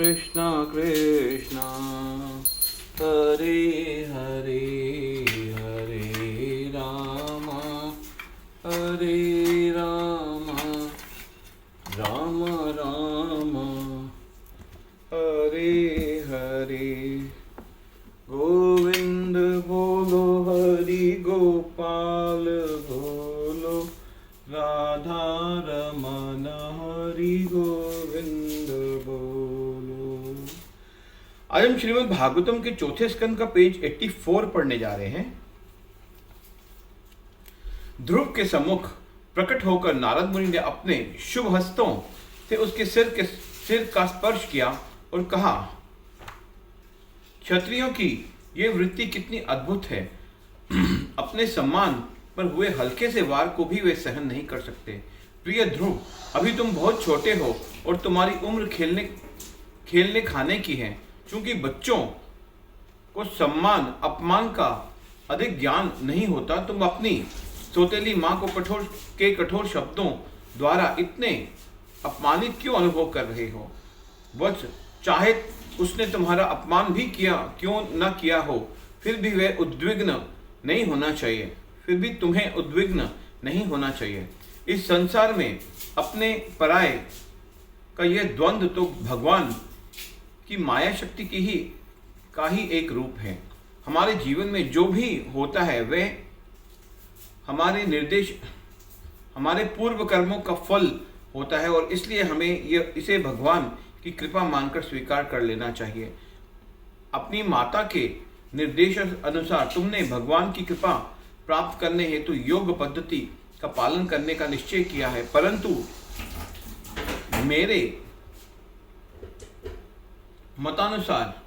कृष्ण कृष्ण हरे हरे हरे राम राम राम हरे हरे। गोविंद बोलो हरि गोपाल बोलो, राधा रमन हरि गोविंद बोलो। आज हम श्रीमद् भागवतम के चौथे स्कंद का पेज 84 पढ़ने जा रहे हैं। ध्रुव के सम्मुख प्रकट होकर नारद मुनि ने अपने शुभ हस्तों से उसके सिर का स्पर्श किया और कहा, क्षत्रियों की ये वृत्ति कितनी अद्भुत है। अपने सम्मान पर हुए हल्के से वार को भी वे सहन नहीं कर सकते। प्रिय ध्रुव, अभी तुम बहुत छोटे हो और तुम्हारी उम्र खेलने खाने की है। चूंकि बच्चों को सम्मान अपमान का अधिक ज्ञान नहीं होता, तुम अपनी सौतेली माँ को कठोर शब्दों द्वारा इतने अपमानित क्यों अनुभव कर रहे हो। वत्स, चाहे उसने तुम्हारा अपमान भी क्यों न किया हो, फिर भी तुम्हें उद्विग्न नहीं होना चाहिए। इस संसार में अपने पराये का यह द्वंद्व तो भगवान की माया शक्ति का ही एक रूप है। हमारे जीवन में जो भी होता है वह हमारे पूर्व कर्मों का फल होता है और इसलिए हमें इसे भगवान की कृपा मानकर स्वीकार कर लेना चाहिए। अपनी माता के निर्देश अनुसार तुमने भगवान की कृपा प्राप्त करने हेतु योग पद्धति का पालन करने का निश्चय किया है, परंतु मेरे मतानुसार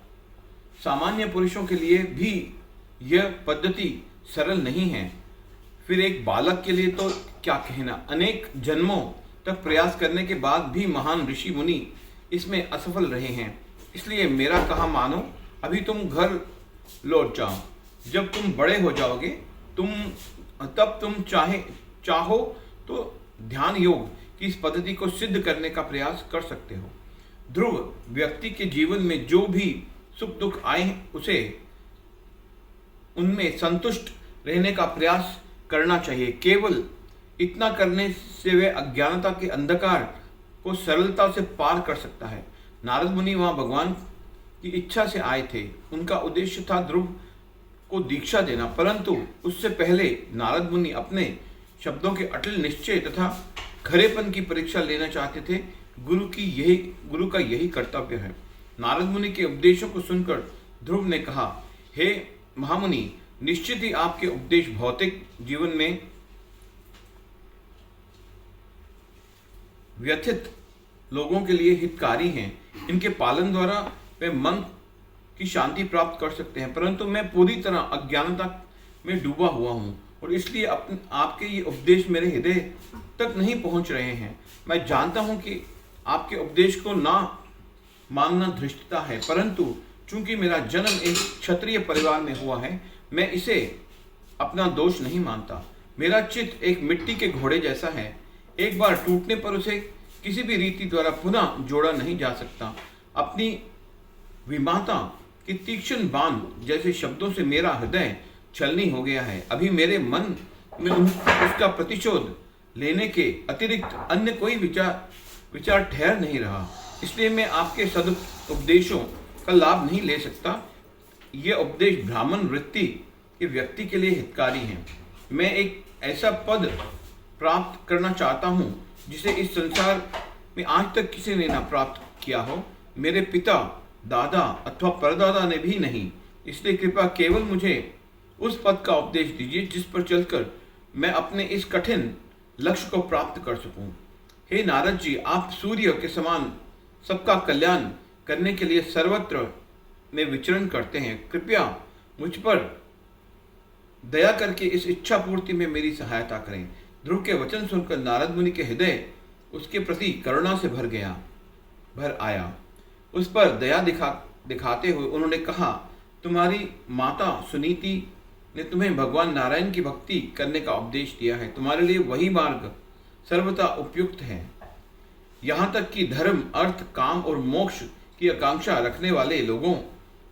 सामान्य पुरुषों के लिए भी यह पद्धति सरल नहीं है। फिर एक बालक के लिए तो क्या कहना। अनेक जन्मों तक प्रयास करने के बाद भी महान ऋषि मुनि इसमें असफल रहे हैं। इसलिए मेरा कहा मानो, अभी तुम घर लौट जाओ। जब तुम बड़े हो जाओगे तब तुम चाहो तो ध्यान योग की इस पद्धति को सिद्ध करने का प्रयास कर सकते हो। ध्रुव, व्यक्ति के जीवन में जो भी सुख दुख आए उसे उनमें संतुष्ट रहने का प्रयास करना चाहिए। केवल इतना करने से वह अज्ञानता के अंधकार को सरलता से पार कर सकता है। नारद मुनि वहां भगवान की इच्छा से आए थे। उनका उद्देश्य था ध्रुव को दीक्षा देना, परंतु उससे पहले नारद मुनि अपने शब्दों के अटल निश्चय तथा खरेपन की परीक्षा लेना चाहते थे। गुरु का यही कर्तव्य है। नारद मुनि के उपदेशों को सुनकर ध्रुव ने कहा, हे महामुनि, निश्चित ही आपके उपदेश भौतिक जीवन में व्यथित लोगों के लिए हितकारी हैं। इनके पालन द्वारा वे मन की शांति प्राप्त कर सकते हैं, परंतु मैं पूरी तरह अज्ञानता में डूबा हुआ हूँ और इसलिए आपके ये उपदेश मेरे हृदय तक नहीं पहुँच रहे हैं। मैं जानता हूँ कि आपके उपदेश को ना मानना धृष्टता है, परंतु चूंकि मेरा जन्म एक क्षत्रिय परिवार में हुआ है, मैं इसे अपना दोष नहीं मानता। मेरा चित्त एक मिट्टी के घोड़े जैसा है। एक बार टूटने पर उसे किसी भी रीति द्वारा पुनः जोड़ा नहीं जा सकता। अपनी विमाता की तीक्ष्ण बाण जैसे शब्दों से मेरा हृदय छलनी हो गया है। अभी मेरे मन में उसका प्रतिशोध लेने के अतिरिक्त अन्य कोई विचार ठहर नहीं रहा। इसलिए मैं आपके उपदेशों का लाभ नहीं ले सकता। यह उपदेश ब्राह्मण वृत्ति के व्यक्ति के लिए हितकारी है। मैं एक ऐसा पद प्राप्त करना चाहता हूँ जिसे इस संसार में आज तक किसी ने ना प्राप्त किया हो। मेरे पिता, दादा अथवा परदादा ने भी नहीं। इसलिए कृपया केवल मुझे उस पद का उपदेश दीजिए जिस पर चलकर मैं अपने इस कठिन लक्ष्य को प्राप्त कर सकूं। हे नारद जी, आप सूर्य के समान सबका कल्याण करने के लिए सर्वत्र में विचरण करते हैं। कृपया मुझ पर दया करके इस इच्छा पूर्ति में मेरी सहायता करें। ध्रुव के वचन सुनकर नारद मुनि के हृदय उसके प्रति करुणा से भर आया। उस पर दया दिखाते हुए उन्होंने कहा, तुम्हारी माता सुनीति ने तुम्हें भगवान नारायण की भक्ति करने का उपदेश दिया है। तुम्हारे लिए वही मार्ग सर्वथा उपयुक्त है। यहाँ तक कि धर्म, अर्थ, काम और मोक्ष की आकांक्षा रखने वाले लोगों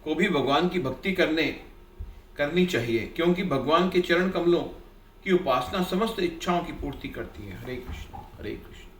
को भी भगवान की भक्ति करनी चाहिए, क्योंकि भगवान के चरण कमलों की उपासना समस्त इच्छाओं की पूर्ति करती है। हरे कृष्ण हरे कृष्ण।